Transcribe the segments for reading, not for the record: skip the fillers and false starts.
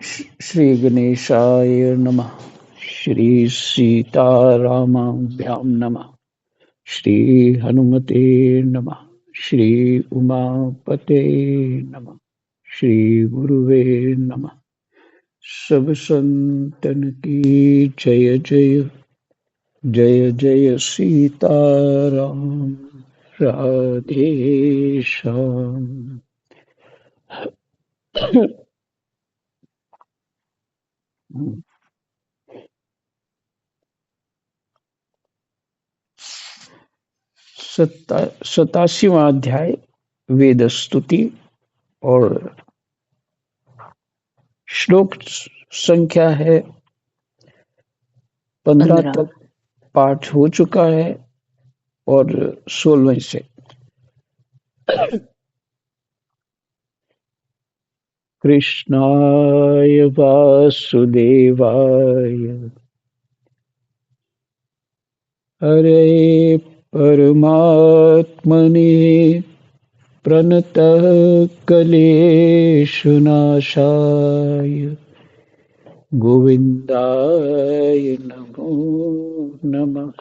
श्री गणेशाय नमः। श्री सीतारामाभ्यां नमः। श्री हनुमते नमः। श्री उमापते नमः। श्री गुरुवे नमः। सब संतन की जय जय। जय जय सीताराम। राधे श्याम। 87वां अध्याय वेद स्तुति और श्लोक संख्या है 15 15। तक पाठ हो चुका है और 16वें से कृष्णाय वासुदेवाय हरे परमात्मने प्रणतः क्लेशनाशाय गोविंदाय नमो नमः।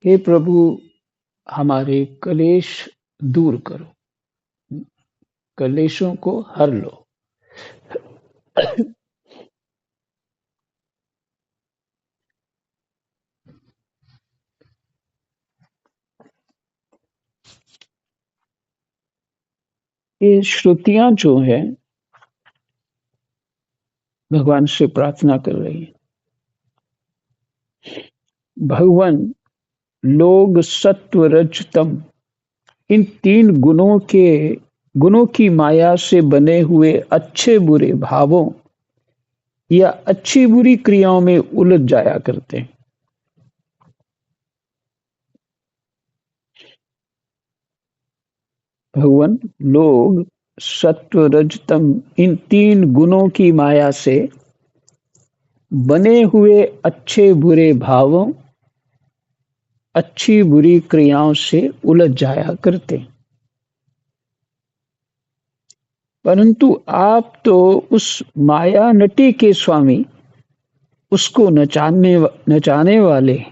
हे प्रभु, हमारे कलेश दूर करो, कलेशों को हर लो। ये श्रुतियां जो है भगवान से प्रार्थना कर रही है, भगवान लोग सत्व रज तम इन तीन गुणों की माया से बने हुए अच्छे बुरे भावों या अच्छी बुरी क्रियाओं में उलझ जाया करते हैं। भगवान लोग सत्व रजतम इन तीन गुणों की माया से बने हुए अच्छे बुरे भावों अच्छी बुरी क्रियाओं से उलझ जाया करते हैं। परंतु आप तो उस माया नटी के स्वामी, उसको नचाने वाले,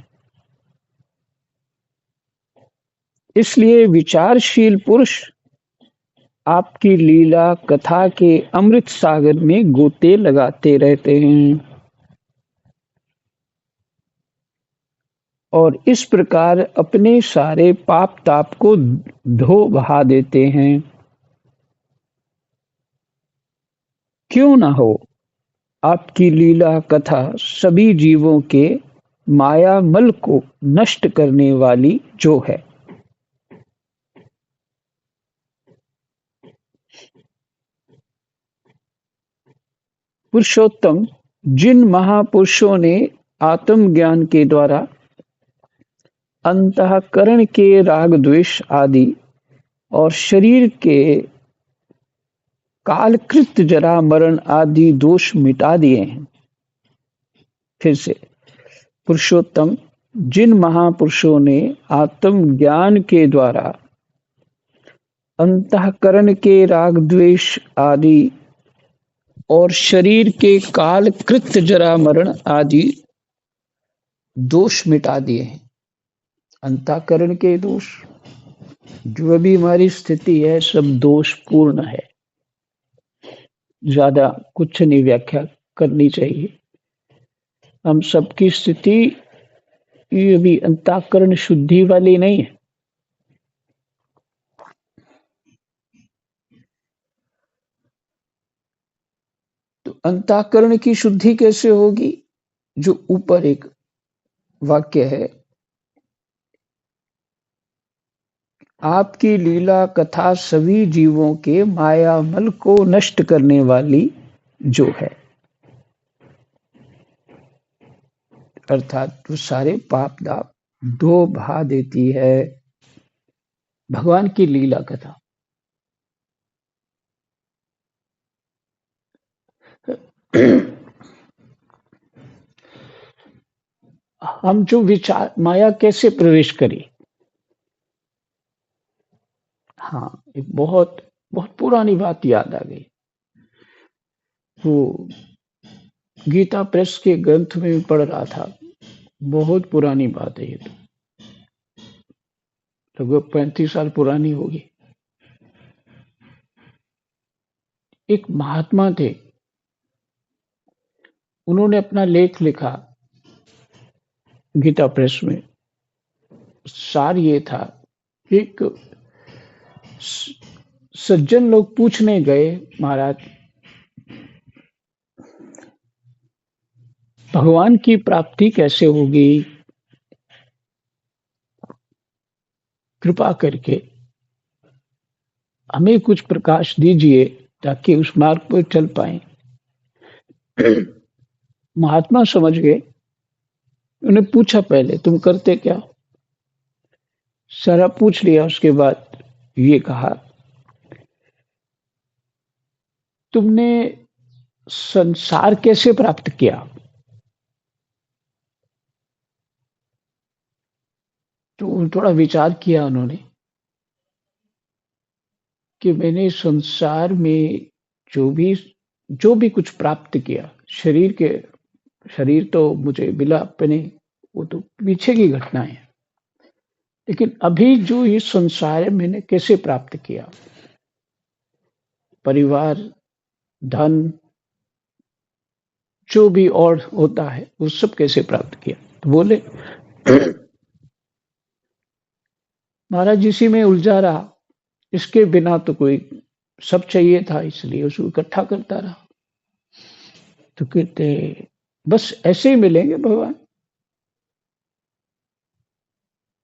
इसलिए विचारशील पुरुष आपकी लीला कथा के अमृत सागर में गोते लगाते रहते हैं और इस प्रकार अपने सारे पाप ताप को धो बहा देते हैं। क्यों ना हो आपकी लीला कथा सभी जीवों के माया मल को नष्ट करने वाली जो है। पुरुषोत्तम, जिन महापुरुषों ने आत्मज्ञान के द्वारा अंतःकरण के राग द्वेष आदि और शरीर के कालकृत जरा मरण आदि दोष मिटा दिए हैं। फिर से, पुरुषोत्तम, जिन महापुरुषों ने आत्मज्ञान के द्वारा अंतःकरण के राग द्वेष आदि और शरीर के कालकृत जरा मरण आदि दोष मिटा दिए हैं। अंतःकरण के दोष, जो भी हमारी स्थिति है, सब दोष पूर्ण है। ज्यादा कुछ नहीं व्याख्या करनी चाहिए। हम सबकी स्थिति ये भी अंतःकरण शुद्धि वाली नहीं है। तो अंतःकरण की शुद्धि कैसे होगी? जो ऊपर एक वाक्य है, आपकी लीला कथा सभी जीवों के मायामल को नष्ट करने वाली जो है, अर्थात वो सारे पाप दाप धो बहा देती है। भगवान की लीला कथा हम जो विचार माया कैसे प्रवेश करें। हाँ, एक बहुत बहुत पुरानी बात याद आ गई। वो गीता प्रेस के ग्रंथ में पढ़ रहा था। बहुत पुरानी बात है ये तो, लगभग 35 साल पुरानी होगी। एक महात्मा थे, उन्होंने अपना लेख लिखा गीता प्रेस में। सार ये था, एक सज्जन लोग पूछने गए, महाराज भगवान की प्राप्ति कैसे होगी, कृपा करके हमें कुछ प्रकाश दीजिए ताकि उस मार्ग पर चल पाए। महात्मा समझ गए, उन्हें पूछा पहले तुम करते क्या हो? सारा पूछ लिया, उसके बाद ये कहा तुमने संसार कैसे प्राप्त किया? तो थोड़ा विचार किया उन्होंने कि मैंने संसार में जो भी कुछ प्राप्त किया, शरीर तो मुझे मिला अपने, वो तो पीछे की घटना है। लेकिन अभी जो ये संसार है मैंने कैसे प्राप्त किया? परिवार, धन, जो भी और होता है वो सब कैसे प्राप्त किया? तो बोले महाराज इसी में उलझा रहा, इसके बिना तो कोई, सब चाहिए था इसलिए उसको इकट्ठा करता रहा। तो कहते बस ऐसे ही मिलेंगे भगवान,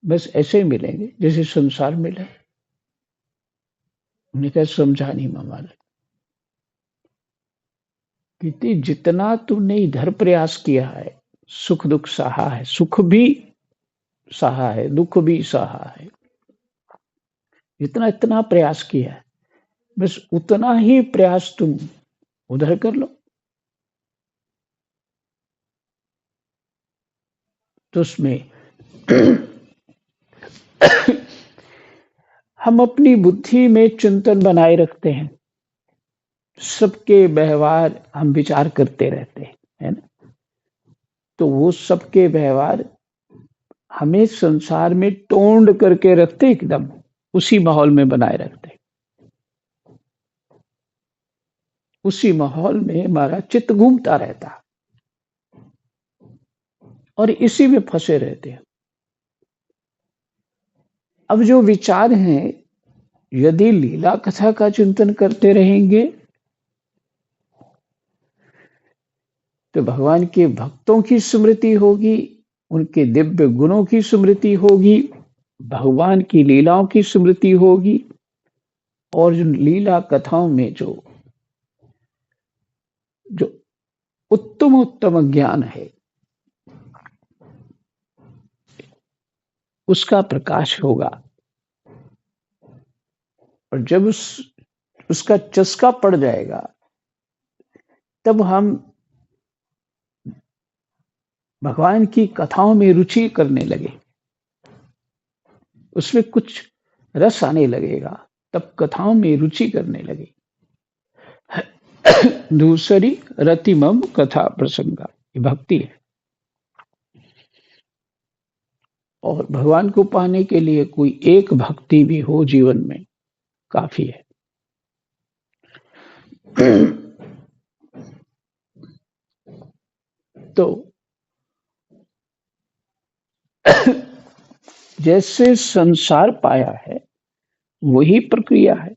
बस ऐसे ही मिलेंगे जैसे संसार मिला। उन्हें कहा समझा नहीं मामा। कहती जितना तुमने इधर प्रयास किया है, सुख दुख सहा है, सुख भी सहा है, दुख भी सहा है, जितना इतना प्रयास किया है, बस उतना ही प्रयास तुम उधर कर लो। तो उसमें हम अपनी बुद्धि में चिंतन बनाए रखते हैं, सबके व्यवहार हम विचार करते रहते हैं, है ना? तो वो सबके व्यवहार हमें संसार में टोंड करके रखते, एकदम उसी माहौल में बनाए रखते। उसी माहौल में हमारा चित्त घूमता रहता और इसी में फंसे रहते हैं। अब जो विचार हैं, यदि लीला कथा का चिंतन करते रहेंगे तो भगवान के भक्तों की स्मृति होगी, उनके दिव्य गुणों की स्मृति होगी, भगवान की लीलाओं की स्मृति होगी, और जो लीला कथाओं में जो जो उत्तम उत्तम ज्ञान है उसका प्रकाश होगा। और जब उसका चस्का पड़ जाएगा तब हम भगवान की कथाओं में रुचि करने लगे, उसमें कुछ रस आने लगेगा, तब कथाओं में रुचि करने लगे। दूसरी रतिमम कथा प्रसंगा, भक्ति है। और भगवान को पाने के लिए कोई एक भक्ति भी हो जीवन में काफी है। तो जैसे संसार पाया है वही प्रक्रिया है।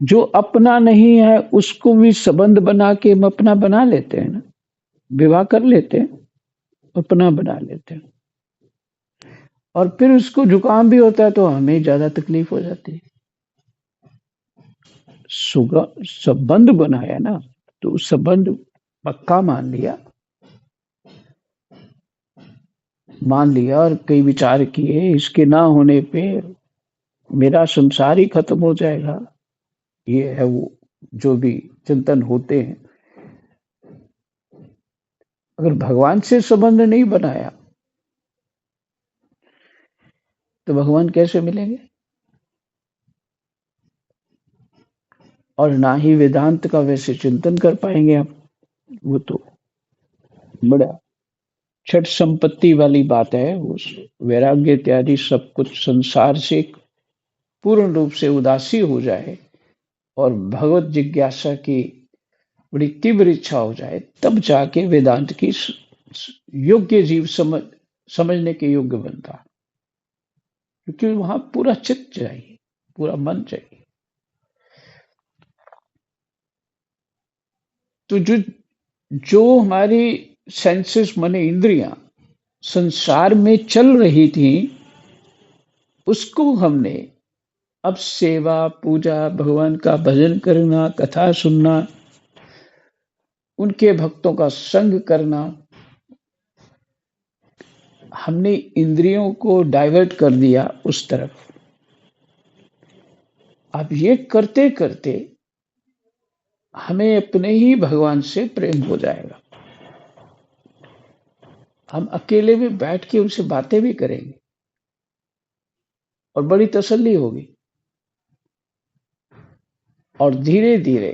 जो अपना नहीं है उसको भी संबंध बना के हम अपना बना लेते हैं ना, विवाह कर लेते हैं, अपना बना लेते हैं, और फिर उसको जुकाम भी होता है तो हमें ज्यादा तकलीफ हो जाती है। संबंध बनाया ना, तो संबंध पक्का मान लिया और कई विचार किए, इसके ना होने पे मेरा संसार ही खत्म हो जाएगा। ये है वो जो भी चिंतन होते हैं। अगर भगवान से संबंध नहीं बनाया तो भगवान कैसे मिलेंगे? और ना ही वेदांत का वैसे चिंतन कर पाएंगे आप। वो तो बड़ा छठ संपत्ति वाली बात है। उस वैराग्य इत्यादि सब कुछ संसार से पूर्ण रूप से उदासी हो जाए और भगवत जिज्ञासा की बड़ी तीव्र इच्छा हो जाए, तब जाके वेदांत की योग्य जीव समझने के योग्य बनता। क्योंकि वहां पूरा चित्त चाहिए, पूरा मन चाहिए। तो जो जो हमारी सेंसेस माने इंद्रियां संसार में चल रही थी, उसको हमने अब सेवा पूजा, भगवान का भजन करना, कथा सुनना, उनके भक्तों का संग करना, हमने इंद्रियों को डाइवर्ट कर दिया उस तरफ। अब ये करते करते हमें अपने ही भगवान से प्रेम हो जाएगा। हम अकेले में बैठ के उनसे बातें भी करेंगे और बड़ी तसल्ली होगी। और धीरे धीरे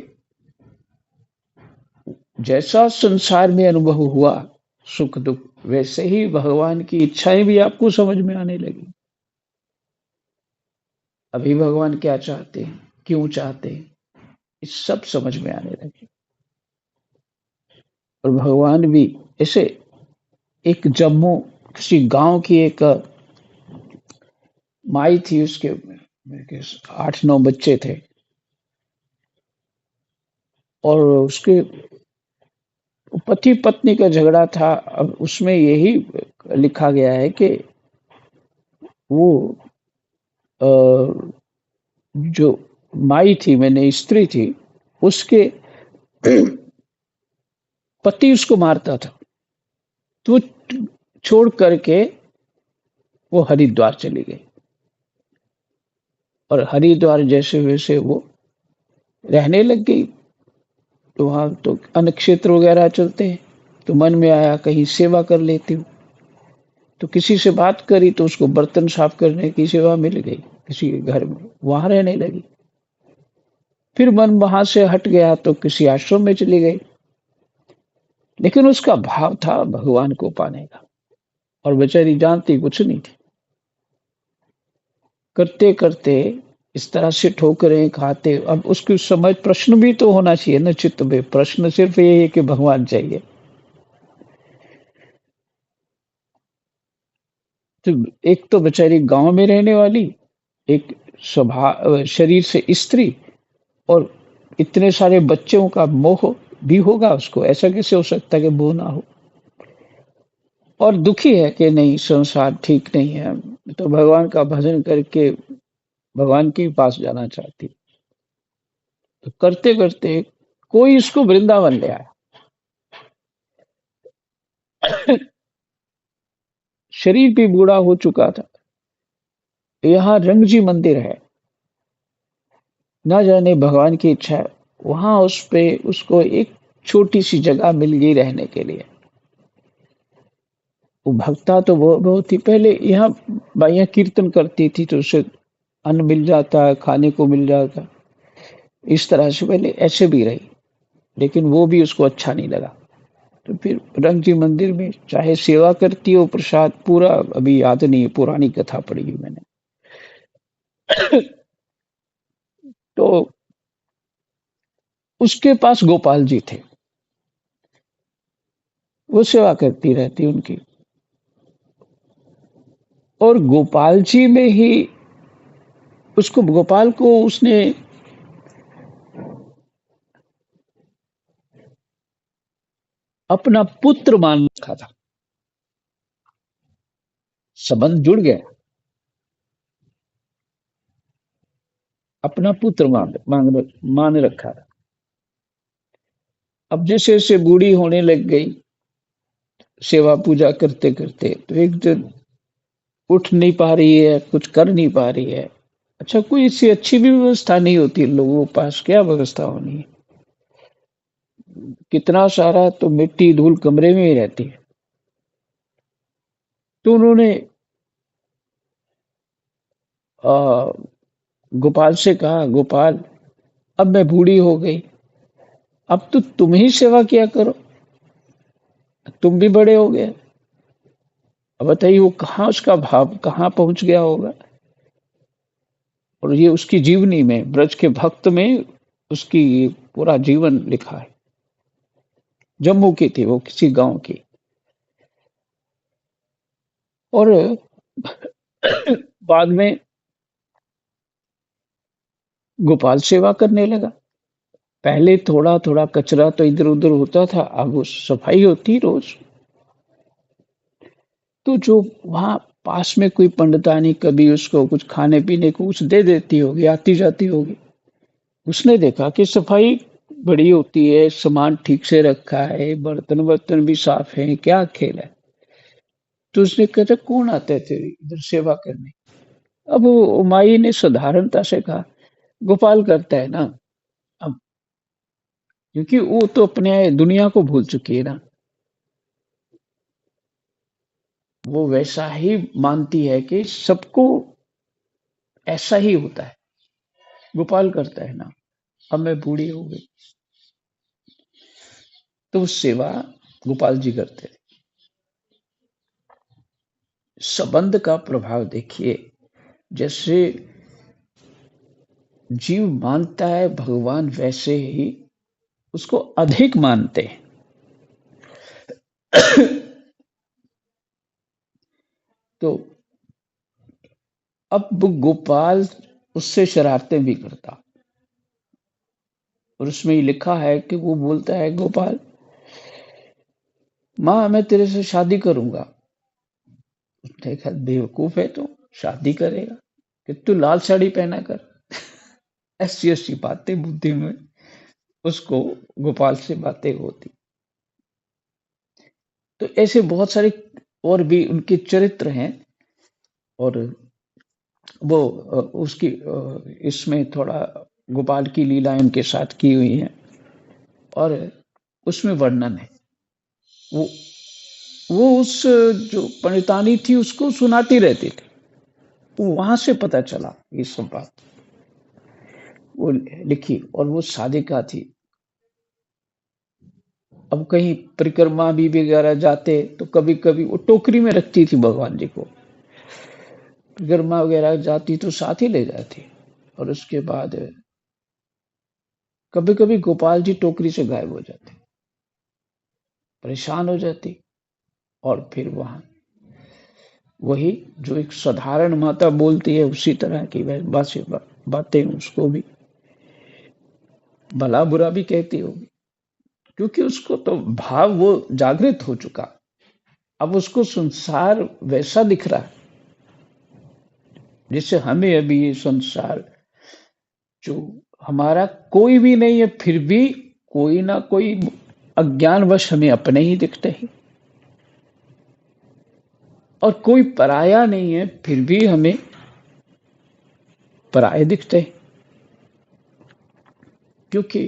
जैसा संसार में अनुभव हुआ सुख दुख, वैसे ही भगवान की इच्छाएं भी आपको समझ में आने लगी। अभी भगवान क्या चाहते हैं, क्यों चाहते हैं, इस सब समझ में आने लगे। और भगवान भी ऐसे एक जम्मू किसी गांव की एक माई थी, उसके 8-9 बच्चे थे और उसके पति पत्नी का झगड़ा था। अब उसमें यही लिखा गया है कि वो जो माई थी, मैंने स्त्री थी, उसके पति उसको मारता था, तो छोड़ करके वो हरिद्वार चली गई। और हरिद्वार जैसे वैसे वो रहने लग गई। तो वहां तो अन्न क्षेत्र वगैरह चलते हैं, तो मन में आया कहीं सेवा कर लेती हूँ। तो किसी से बात करी तो उसको बर्तन साफ करने की सेवा मिल गई किसी के घर में, वहां रहने लगी। फिर मन वहां से हट गया तो किसी आश्रम में चली गई, लेकिन उसका भाव था भगवान को पाने का। और बेचारी जानती कुछ नहीं थी। करते करते इस तरह से ठोकरें खाते, अब उसकी समझ, प्रश्न भी तो होना चाहिए ना चित्त में। प्रश्न सिर्फ ये है कि भगवान चाहिए। तो एक तो बेचारी गांव में रहने वाली, एक स्वभाव शरीर से स्त्री, और इतने सारे बच्चों का मोह भी होगा उसको। ऐसा कैसे हो सकता है कि मोह ना हो? और दुखी है कि नहीं, संसार ठीक नहीं है, तो भगवान का भजन करके भगवान के पास जाना चाहती। तो करते करते कोई इसको वृंदावन ले आया। शरीर भी बूढ़ा हो चुका था। यहाँ रंगजी मंदिर है, ना जाने भगवान की इच्छा है, वहां उस पे उसको एक छोटी सी जगह मिल गई रहने के लिए। वो भक्ता तो वो बहुत ही पहले यहाँ बाइयां कीर्तन करती थी, तो उसे अन्न मिल जाता, खाने को मिल जाता। इस तरह से पहले ऐसे भी रही, लेकिन वो भी उसको अच्छा नहीं लगा। तो फिर रंग जी मंदिर में चाहे सेवा करती हो, प्रसाद पूरा, अभी याद नहीं है, पुरानी कथा पढ़ी है मैंने। तो उसके पास गोपाल जी थे, वो सेवा करती रहती उनकी। और गोपाल जी में ही उसको, गोपाल को उसने अपना पुत्र मान रखा था। संबंध जुड़ गया, अपना पुत्र मान रखा था। अब जैसे जैसे बूढ़ी होने लग गई सेवा पूजा करते करते, तो एक दिन उठ नहीं पा रही है, कुछ कर नहीं पा रही है। अच्छा, कोई इससे अच्छी भी व्यवस्था नहीं होती, लोगों के पास क्या व्यवस्था होनी है। कितना सारा तो मिट्टी धूल कमरे में ही रहती है। तो उन्होंने आ, गोपाल से कहा, गोपाल अब मैं बूढ़ी हो गई, अब तो तुम ही सेवा किया करो, तुम भी बड़े हो गए। अब बताइए वो कहाँ, उसका भाव कहाँ पहुंच गया होगा। और ये उसकी जीवनी में, ब्रज के भक्त में उसकी पूरा जीवन लिखा है। जम्मू की थी वो, किसी गांव की। और बाद में गोपाल सेवा करने लगा। पहले थोड़ा थोड़ा कचरा तो इधर उधर होता था, अब वो सफाई होती रोज। तो जो वहां पास में कोई पंडितानी कभी उसको कुछ खाने पीने को कुछ दे देती होगी, आती जाती होगी, उसने देखा कि सफाई बड़ी होती है, सामान ठीक से रखा है, बर्तन वर्तन भी साफ है, क्या खेल है। तो उसने कहा, कौन आता है तेरी इधर सेवा करने। अब वो माई ने साधारणता से कहा, गोपाल करता है ना। अब क्योंकि वो तो अपने दुनिया को भूल चुकी है ना, वो वैसा ही मानती है कि सबको ऐसा ही होता है। गोपाल करता है ना, अब मैं बूढ़ी हो गई। तो सेवा गोपाल जी करते हैं। संबंध का प्रभाव देखिए, जैसे जीव मानता है भगवान, वैसे ही उसको अधिक मानते हैं। तो अब गोपाल उससे शरारतें भी करता, और उसमें ये लिखा है कि वो बोलता है, गोपाल माँ मैं तेरे से शादी करूंगा। उसने कहा, बेवकूफ है तू, शादी करेगा, कि तू लाल साड़ी पहना कर। ऐसी ऐसी बातें बुद्धि में उसको गोपाल से बातें होती। तो ऐसे बहुत सारे और भी उनके चरित्र हैं। और वो उसकी इसमें थोड़ा गोपाल की लीला उनके साथ की हुई है, और उसमें वर्णन है। वो वो उस जो पंडितानी थी उसको सुनाती रहती थी। वो वहां से पता चला ये सब बात, वो लिखी। और वो साधिका थी। अब कहीं परिक्रमा भी वगैरह जाते तो कभी कभी वो टोकरी में रखती थी भगवान जी को। परिक्रमा वगैरह जाती तो साथ ही ले जाती। और उसके बाद कभी कभी गोपाल जी टोकरी से गायब हो जाते, परेशान हो जाती। और फिर वहां वही जो एक साधारण माता बोलती है, उसी तरह की वह बातें उसको भी भला बुरा भी कहती होगी। क्योंकि उसको तो भाव वो जागृत हो चुका। अब उसको संसार वैसा दिख रहा है जिससे हमें अभी ये संसार जो हमारा कोई भी नहीं है, फिर भी कोई ना कोई अज्ञानवश हमें अपने ही दिखते हैं। और कोई पराया नहीं है, फिर भी हमें पराये दिखते हैं। क्योंकि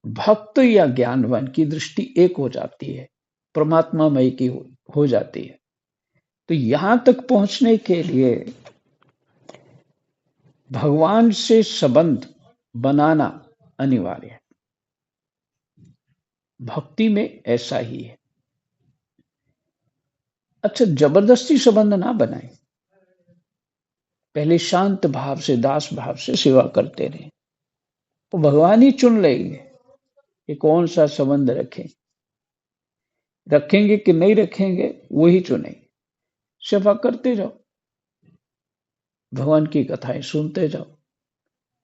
भक्त या ज्ञानवान की दृष्टि एक हो जाती है, परमात्मामय की हो जाती है। तो यहां तक पहुंचने के लिए भगवान से संबंध बनाना अनिवार्य है। भक्ति में ऐसा ही है। अच्छा, जबरदस्ती संबंध ना बनाए, पहले शांत भाव से, दास भाव से सेवा करते रहे। वो भगवान ही चुन लेंगे कि कौन सा संबंध रखें, रखेंगे कि नहीं रखेंगे, वही चुनेंगे। सेवा करते जाओ, भगवान की कथाएं सुनते जाओ,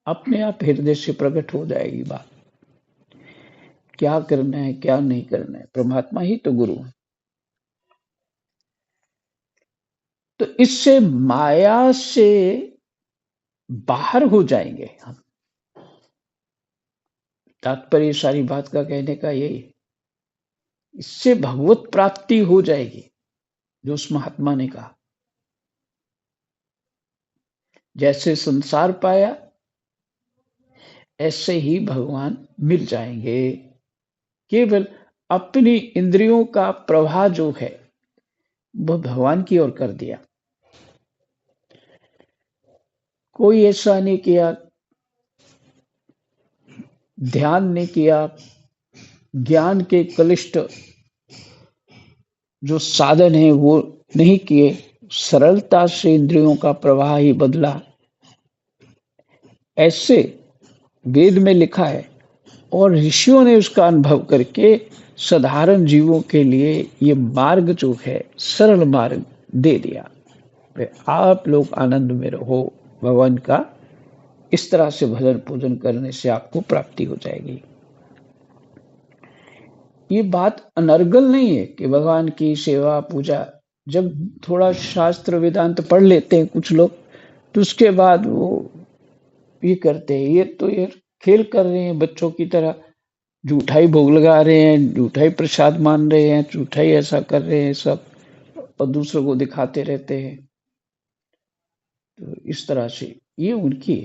अपने आप हृदय से प्रकट हो जाएगी बात, क्या करना है क्या नहीं करना है। परमात्मा ही तो गुरु है। तो इससे माया से बाहर हो जाएंगे हम। तात्पर्य सारी बात का कहने का यही है। इससे भगवत प्राप्ति हो जाएगी, जो उस महात्मा ने कहा। जैसे संसार पाया, ऐसे ही भगवान मिल जाएंगे। केवल अपनी इंद्रियों का प्रवाह जो है वह भगवान की ओर कर दिया। कोई ऐसा नहीं किया, ध्यान नहीं किया, ज्ञान के कलिष्ठ जो साधन है वो नहीं किए, सरलता से इंद्रियों का प्रवाह ही बदला। ऐसे वेद में लिखा है और ऋषियों ने उसका अनुभव करके साधारण जीवों के लिए ये मार्ग जो है सरल मार्ग दे दिया। आप लोग आनंद में रहो भगवान का, इस तरह से भजन पूजन करने से आपको प्राप्ति हो जाएगी। ये बात अनर्गल नहीं है कि भगवान की सेवा पूजा, जब थोड़ा शास्त्र वेदांत पढ़ लेते हैं कुछ लोग तो उसके बाद वो ये करते हैं, ये तो ये खेल कर रहे हैं बच्चों की तरह, झूठा ही भोग लगा रहे हैं, झूठा ही प्रसाद मान रहे हैं, झूठा ही ऐसा कर रहे हैं सब, और दूसरों को दिखाते रहते हैं। तो इस तरह से ये उनकी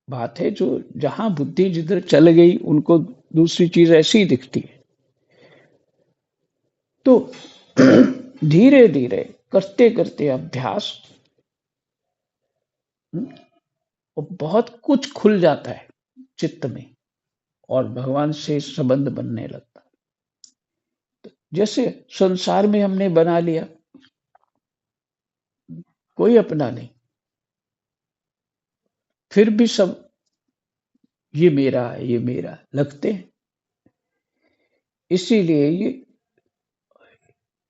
बात है, जो जहां बुद्धि जिधर चल गई उनको दूसरी चीज ऐसी ही दिखती है। तो धीरे धीरे करते करते अभ्यास और बहुत कुछ खुल जाता है चित्त में और भगवान से संबंध बनने लगता है। तो जैसे संसार में हमने बना लिया, कोई अपना नहीं, फिर भी सब ये मेरा है, ये मेरा लगते हैं। इसीलिए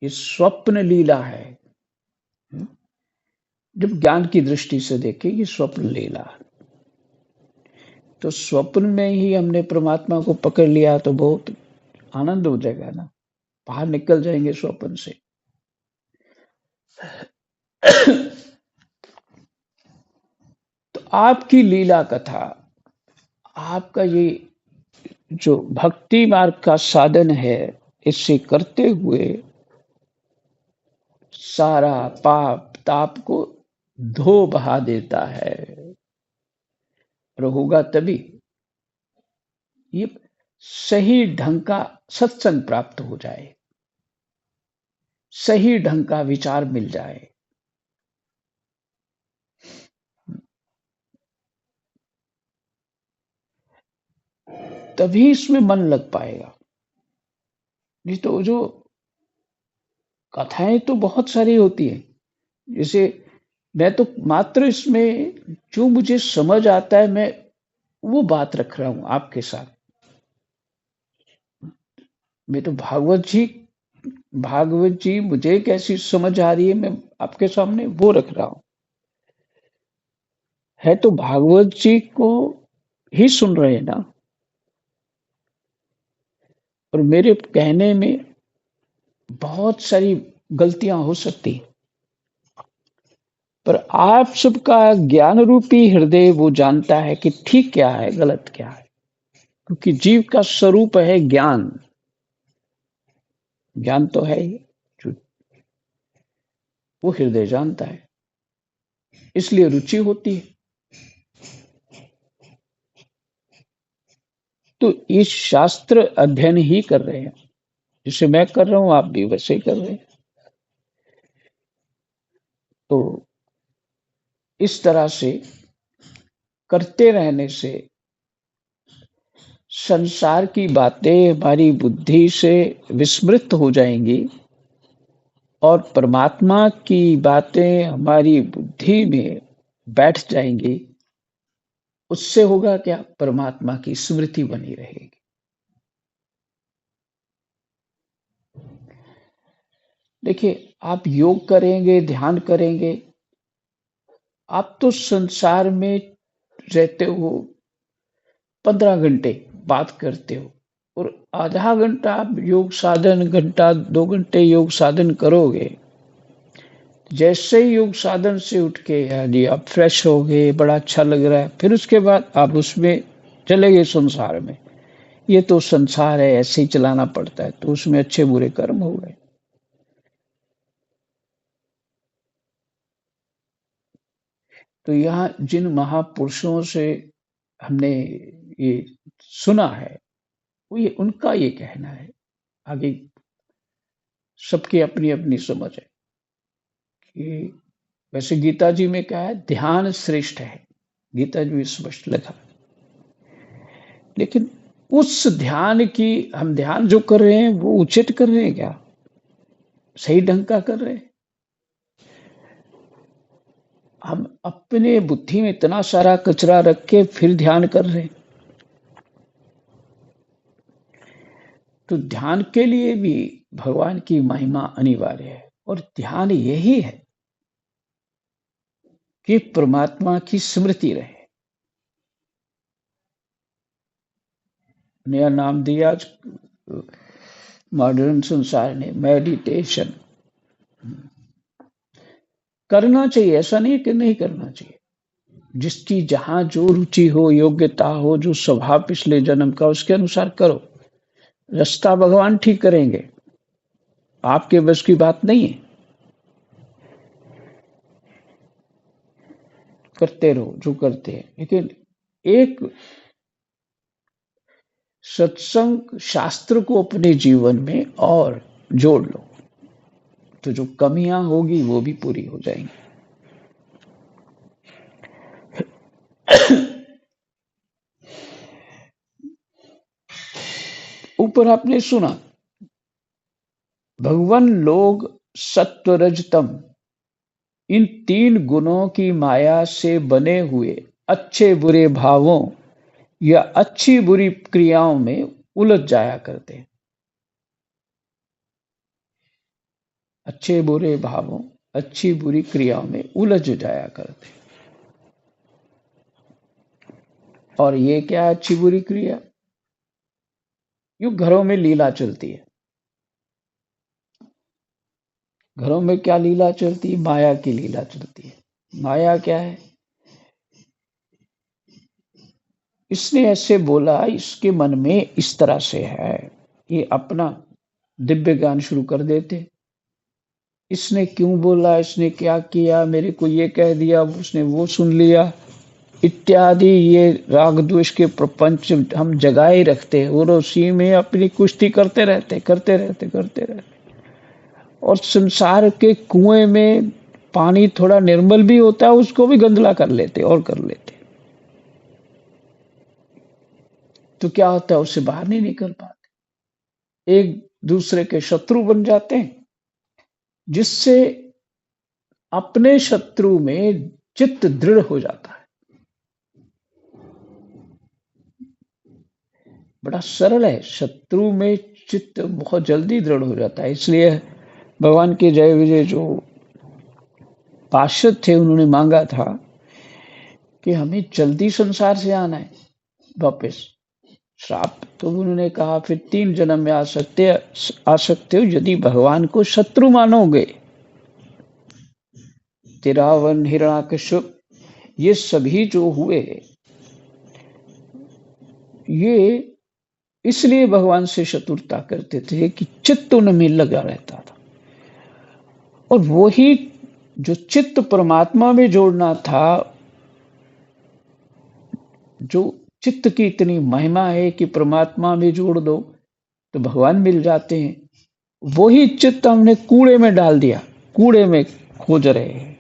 ये स्वप्न लीला है। जब ज्ञान की दृष्टि से देखें ये स्वप्न लीला, तो स्वप्न में ही हमने परमात्मा को पकड़ लिया तो बहुत आनंद हो जाएगा ना, बाहर निकल जाएंगे स्वप्न से। तो आपकी लीला कथा, आपका ये जो भक्ति मार्ग का साधन है, इससे करते हुए सारा पाप ताप को धो बहा देता है। और होगा तभी ये सही ढंग का सत्संग प्राप्त हो जाए, सही ढंग का विचार मिल जाए। तभी इसमें मन लग पाएगा। नहीं तो जो कथाएं तो बहुत सारी होती है, जैसे मैं तो मात्र इसमें जो मुझे समझ आता है मैं वो बात रख रहा हूं आपके साथ। मैं तो भागवत जी मुझे कैसी समझ आ रही है मैं आपके सामने वो रख रहा हूं। है तो भागवत जी को ही सुन रहे हैं ना, और मेरे कहने में बहुत सारी गलतियां हो सकती, पर आप सबका ज्ञान रूपी हृदय वो जानता है कि ठीक क्या है गलत क्या है, क्योंकि जीव का स्वरूप है ज्ञान। ज्ञान तो है ही, जो वो हृदय जानता है, इसलिए रुचि होती है। तो इस शास्त्र अध्ययन ही कर रहे हैं, जिसे मैं कर रहा हूं आप भी वैसे ही कर रहे हैं। तो इस तरह से करते रहने से संसार की बातें हमारी बुद्धि से विस्मृत हो जाएंगी और परमात्मा की बातें हमारी बुद्धि में बैठ जाएंगी। उससे होगा क्या, परमात्मा की स्मृति बनी रहेगी। देखिए, आप योग करेंगे, ध्यान करेंगे, आप तो संसार में रहते हो, 15 घंटे बात करते हो, और आधा घंटा आप योग साधन, घंटा 2 घंटे योग साधन करोगे। जैसे ही योग साधन से उठ के यानी आप फ्रेश हो गए, बड़ा अच्छा लग रहा है, फिर उसके बाद आप उसमें चले गए संसार में। ये तो संसार है, ऐसे ही चलाना पड़ता है, तो उसमें अच्छे बुरे कर्म हो गए। तो यहाँ जिन महापुरुषों से हमने ये सुना है, वो ये उनका ये कहना है। आगे सबकी अपनी अपनी समझ है कि वैसे गीता जी में क्या है, ध्यान श्रेष्ठ है, गीता जी में स्पष्ट लिखा। लेकिन उस ध्यान की, हम ध्यान जो कर रहे हैं वो उचित कर रहे हैं क्या, सही ढंग का कर रहे हैं? हम अपने बुद्धि में इतना सारा कचरा रख के फिर ध्यान कर रहे हैं। तो ध्यान के लिए भी भगवान की महिमा अनिवार्य है, और ध्यान यही है कि परमात्मा की स्मृति रहे। नया नाम दिया आज मॉडर्न संसार ने, मेडिटेशन। करना चाहिए, ऐसा नहीं कि नहीं करना चाहिए। जिसकी जहां जो रुचि हो, योग्यता हो, जो स्वभाव पिछले जन्म का, उसके अनुसार करो। रास्ता भगवान ठीक करेंगे, आपके बस की बात नहीं है। करते रहो जो करते हैं, लेकिन एक सत्संग शास्त्र को अपने जीवन में और जोड़ लो, तो जो कमियां होगी वो भी पूरी हो जाएंगी। ऊपर आपने सुना, भगवान लोग सत्व रजतम, इन तीन गुणों की माया से बने हुए अच्छे बुरे भावों या अच्छी बुरी क्रियाओं में उलझ जाया करते हैं। अच्छे बुरे भावों, अच्छी बुरी क्रियाओं में उलझ जाया करते हैं। और ये क्या है अच्छी बुरी क्रिया? यूं घरों में लीला चलती है। घरों में क्या लीला चलती है? माया की लीला चलती है। माया क्या है? इसने ऐसे बोला, इसके मन में इस तरह से है, ये अपना दिव्य ज्ञान शुरू कर देते। इसने क्यों बोला, इसने क्या किया, मेरे को ये कह दिया, उसने वो सुन लिया, इत्यादि ये राग द्वेष के प्रपंच हम जगाए रखते हैं, और उसी में अपनी कुश्ती करते रहते करते रहते करते रहते। और संसार के कुएं में पानी थोड़ा निर्मल भी होता है, उसको भी गंदला कर लेते और कर लेते। तो क्या होता है, उससे बाहर नहीं निकल पाते, एक दूसरे के शत्रु बन जाते हैं, जिससे अपने शत्रु में चित्त दृढ़ हो जाता है। बड़ा सरल है, शत्रु में चित्त बहुत जल्दी दृढ़ हो जाता है। इसलिए भगवान के जय विजय जो पार्षद थे, उन्होंने मांगा था कि हमें जल्दी संसार से आना है वापस। श्राप तो उन्होंने कहा फिर 3 जन्म में आ सकते हो, यदि भगवान को शत्रु मानोगे। तिरावन, हिरण्याकश्यप, ये सभी जो हुए, ये इसलिए भगवान से शत्रुता करते थे कि चित्त उनमें लगा रहता था। और वही जो चित्त परमात्मा में जोड़ना था, जो चित्त की इतनी महिमा है कि परमात्मा में जोड़ दो तो भगवान मिल जाते हैं, वही चित्त हमने कूड़े में डाल दिया, कूड़े में खोज रहे हैं।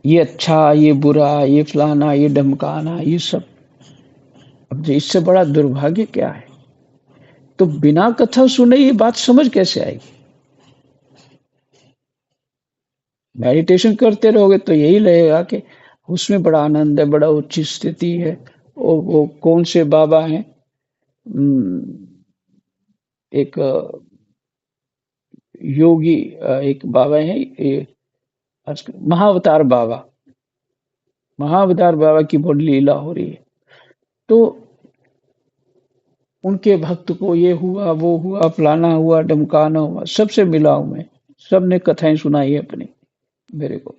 ये अच्छा, ये बुरा, ये फलाना, ये ढमकाना, ये सब। अब इससे बड़ा दुर्भाग्य क्या है? तो बिना कथा सुने ये बात समझ कैसे आएगी? मेडिटेशन करते रहोगे तो यही लगेगा कि उसमें बड़ा आनंद है, बड़ा उच्च स्थिति है। वो कौन से बाबा हैं, एक योगी, एक बाबा है, ये महाअवतार बाबा, महाअवतार बाबा की बड़ी लीला हो रही है। तो उनके भक्त को ये हुआ, वो हुआ, फलाना हुआ, ढमकाना हुआ, सबसे मिला हूं मैं, सबने कथाएं सुनाई अपनी मेरे को।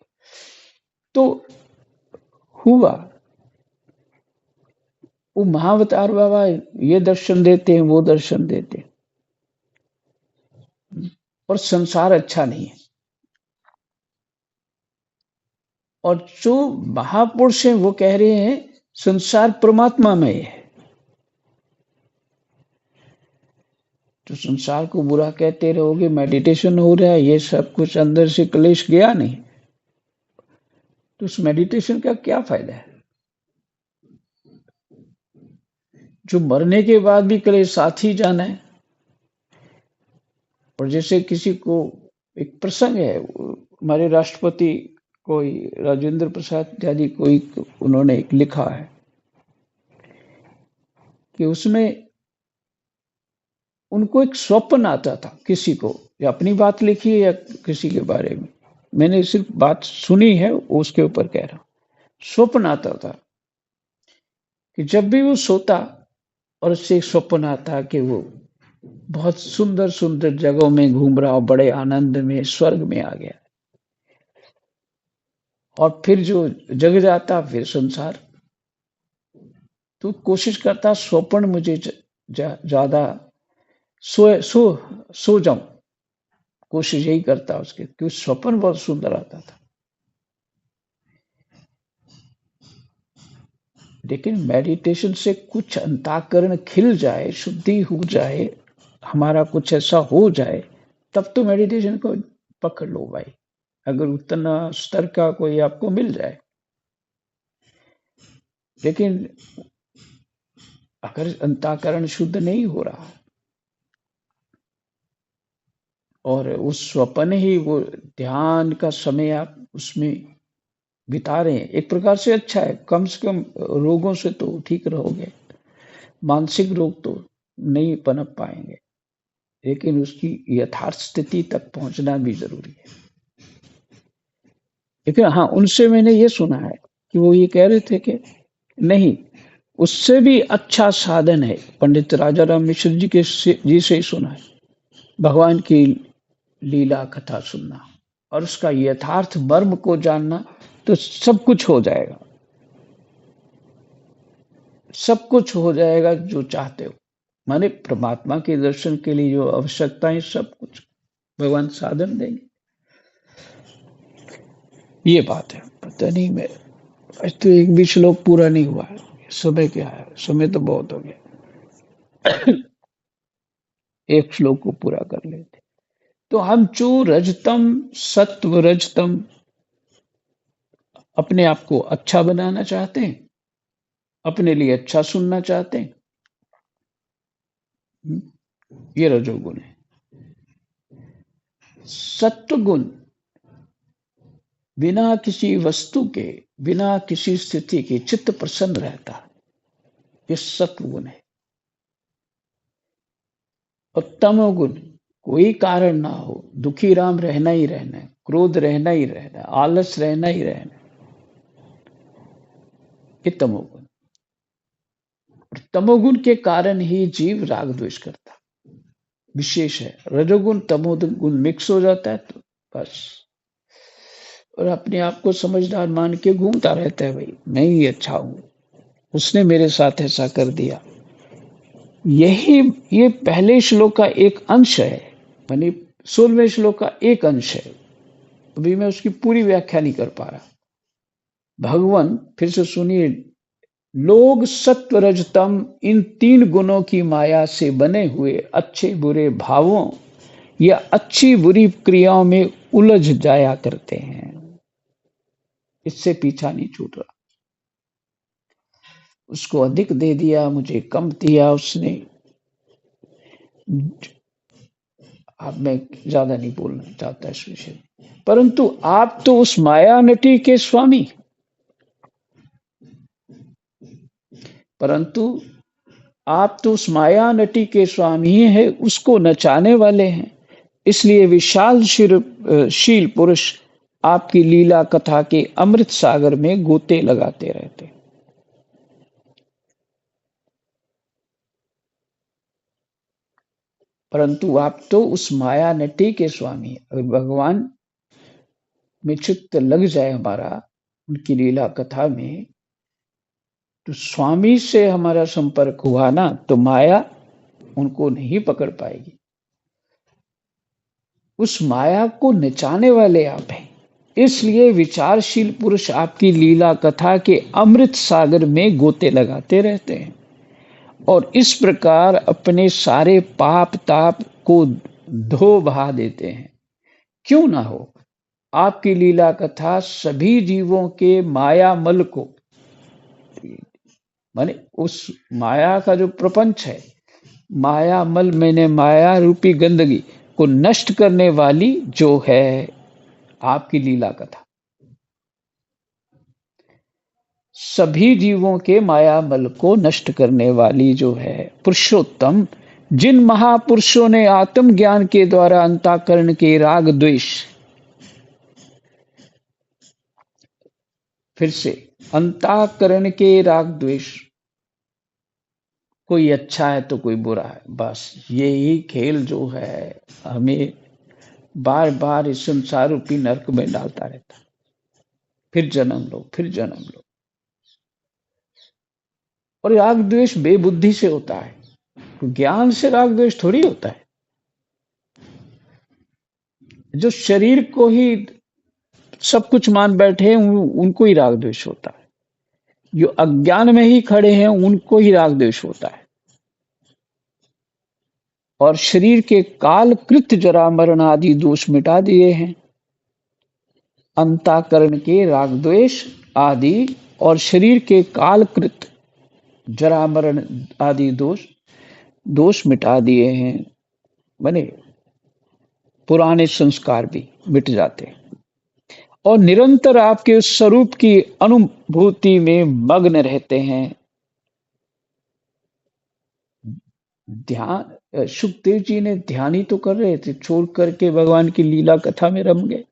तो हुआ, वो महाअवतार बाबा ये दर्शन देते हैं, वो दर्शन देते हैं, और संसार अच्छा नहीं है। और जो महापुरुष हैं वो कह रहे हैं संसार परमात्मा में है। तो संसार को बुरा कहते रहोगे, मेडिटेशन हो रहा है, ये सब कुछ अंदर से क्लेश गया नहीं, तो उस मेडिटेशन का क्या फायदा है? जो मरने के बाद भी क्लेश साथ ही जाना है। और जैसे किसी को एक प्रसंग है, हमारे राष्ट्रपति कोई राजेंद्र प्रसाद इत्यादि कोई, उन्होंने एक लिखा है कि उसमें उनको एक स्वप्न आता था किसी को, या अपनी बात लिखी है या किसी के बारे में, मैंने सिर्फ बात सुनी है, उसके ऊपर कह रहा हूं। स्वप्न आता था कि जब भी वो सोता और उससे एक स्वप्न आता कि वो बहुत सुंदर सुंदर जगहों में घूम रहा, बड़े आनंद में स्वर्ग में आ गया, और फिर जो जग जाता फिर संसार। तो कोशिश करता स्वप्न मुझे ज्यादा सो जाऊं, कोशिश यही करता उसके, क्योंकि स्वप्न बहुत सुंदर आता था। लेकिन मेडिटेशन से कुछ अंतःकरण खिल जाए, शुद्धि हो जाए, हमारा कुछ ऐसा हो जाए, तब तो मेडिटेशन को पकड़ लो भाई, अगर उतना स्तर का कोई आपको मिल जाए। लेकिन अगर अंतःकरण शुद्ध नहीं हो रहा और उस स्वप्न ही वो ध्यान का समय आप उसमें बिता रहे हैं, एक प्रकार से अच्छा है, कम से कम रोगों से तो ठीक रहोगे, मानसिक रोग तो नहीं पनप पाएंगे, लेकिन उसकी यथार्थ स्थिति तक पहुंचना भी जरूरी है। लेकिन हाँ, उनसे मैंने ये सुना है कि वो ये कह रहे थे कि नहीं, उससे भी अच्छा साधन है, पंडित राजा राम मिश्र जी से ही सुना है, भगवान की लीला कथा सुनना और उसका यथार्थ मर्म को जानना, तो सब कुछ हो जाएगा, सब कुछ हो जाएगा जो चाहते हो। माने परमात्मा के दर्शन के लिए जो आवश्यकता है, सब कुछ भगवान साधन देंगे। ये बात है। पता नहीं, मैं आज तो एक भी श्लोक पूरा नहीं हुआ है। समय क्या है, समय तो बहुत हो गया। एक श्लोक को पूरा कर लेते। तो हम चू रजतम सत्व रजतम, अपने आप को अच्छा बनाना चाहते हैं, अपने लिए अच्छा सुनना चाहते हैं, ये रजोगुण है। सत्व गुण बिना किसी वस्तु के, बिना किसी स्थिति के चित्त प्रसन्न रहता है, ये सत्व गुण है। और तमोगुण, कोई कारण ना हो, दुखी राम रहना ही रहना है, क्रोध रहना ही रहना है, आलस रहना ही रहना है, ये तमोगुण। और तमोगुण के कारण ही जीव राग द्वेष करता, विशेष है। रजोगुण तमोगुण मिक्स हो जाता है तो बस, और अपने आप को समझदार मान के घूमता रहता है, भाई मैं ही अच्छा हूं, उसने मेरे साथ ऐसा कर दिया। यही ये पहले श्लोक का एक अंश है, यानी 16वें श्लोक का एक अंश है। अभी मैं उसकी पूरी व्याख्या नहीं कर पा रहा। भगवान फिर से सुनिए, लोग सत्व रजतम, इन तीन गुणों की माया से बने हुए अच्छे बुरे भावों या अच्छी बुरी क्रियाओं में उलझ जाया करते हैं, इससे पीछा नहीं छूट रहा। उसको अधिक दे दिया, मुझे कम दिया उसने। अब मैं ज्यादा नहीं बोलना चाहता इस विषय में, परंतु आप तो उस माया नटी के स्वामी, परंतु आप तो उस माया नटी के स्वामी है, उसको नचाने वाले हैं। इसलिए विशाल शील पुरुष आपकी लीला कथा के अमृत सागर में गोते लगाते रहते। परंतु आप तो उस माया नटी के स्वामी हैं। अगर भगवान में चित्त लग जाए हमारा उनकी लीला कथा में, तो स्वामी से हमारा संपर्क हुआ ना, तो माया उनको नहीं पकड़ पाएगी। उस माया को नचाने वाले आप हैं, इसलिए विचारशील पुरुष आपकी लीला कथा के अमृत सागर में गोते लगाते रहते हैं। और इस प्रकार अपने सारे पाप ताप को धो बहा देते हैं। क्यों ना हो, आपकी लीला कथा सभी जीवों के माया मल को, माने उस माया का जो प्रपंच है, माया मल मैंने माया रूपी गंदगी को नष्ट करने वाली जो है आपकी लीला कथा, सभी जीवों के माया मल को नष्ट करने वाली जो है पुरुषोत्तम, जिन महापुरुषों ने आत्म ज्ञान के द्वारा अंतःकरण के राग द्वेष, फिर से अंतःकरण के राग द्वेष, कोई अच्छा है तो कोई बुरा है, बस यही खेल जो है हमें बार बार इस संसार रूपी नरक में डालता रहता है। फिर जन्म लो, फिर जन्म लो। और राग द्वेष बेबुद्धि से होता है, ज्ञान से राग द्वेष थोड़ी होता है। जो शरीर को ही सब कुछ मान बैठे हैं उनको ही राग द्वेष होता है, जो अज्ञान में ही खड़े हैं उनको ही राग द्वेष होता है। और शरीर के काल कृत जरा मरण आदि दोष मिटा दिए हैं, अंतःकरण के राग द्वेष आदि और शरीर के काल कृत जरा मरण आदि दोष दोष मिटा दिए हैं, बने पुराने संस्कार भी मिट जाते हैं और निरंतर आपके उस स्वरूप की अनुभूति में मग्न रहते हैं। ध्यान, सुखदेव जी ने ध्यान ही तो कर रहे थे, छोड़ करके भगवान की लीला कथा में रम गए।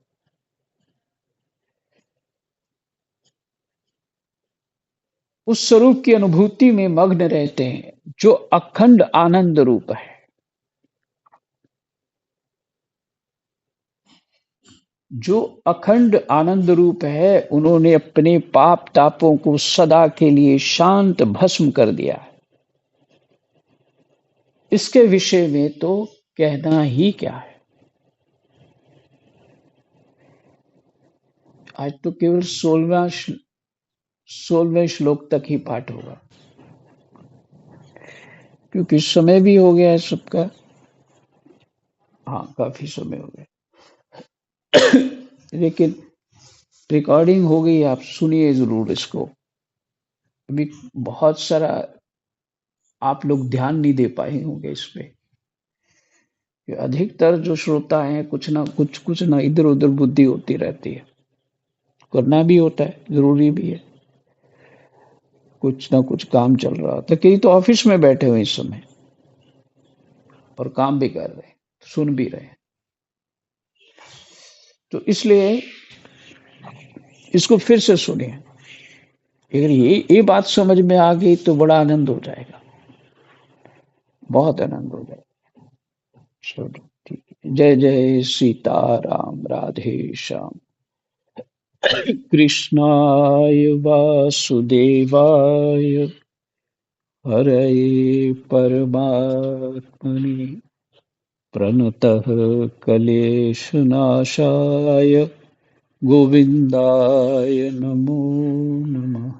उस स्वरूप की अनुभूति में मग्न रहते हैं जो अखंड आनंद रूप है, जो अखंड आनंद रूप है। उन्होंने अपने पाप तापों को सदा के लिए शांत भस्म कर दिया है। इसके विषय में तो कहना ही क्या है। आज तो केवल 16वें श्लोक तक ही पाठ होगा, क्योंकि समय भी हो गया है सबका। हाँ, काफी समय हो गया, लेकिन रिकॉर्डिंग हो गई, आप सुनिए जरूर इसको। अभी बहुत सारा आप लोग ध्यान नहीं दे पाए होंगे इस पे। अधिकतर जो श्रोता हैं कुछ ना इधर उधर बुद्धि होती रहती है, करना भी होता है, जरूरी भी है। कुछ ना कुछ काम चल रहा होता है, कई तो ऑफिस में बैठे हुए इस समय और काम भी कर रहे हैं, सुन भी रहे हैं। तो इसलिए इसको फिर से सुनिए। अगर ये बात समझ में आ गई तो बड़ा आनंद हो जाएगा, बहुत आनंद हो जाएगा। चलो ठीक है। जय जय सीताराम, राधे श्याम। कृष्णाय वासुदेवाय हरये परमात्मने प्रणतः क्लेशनाशाय गोविन्दाय नमो नमः।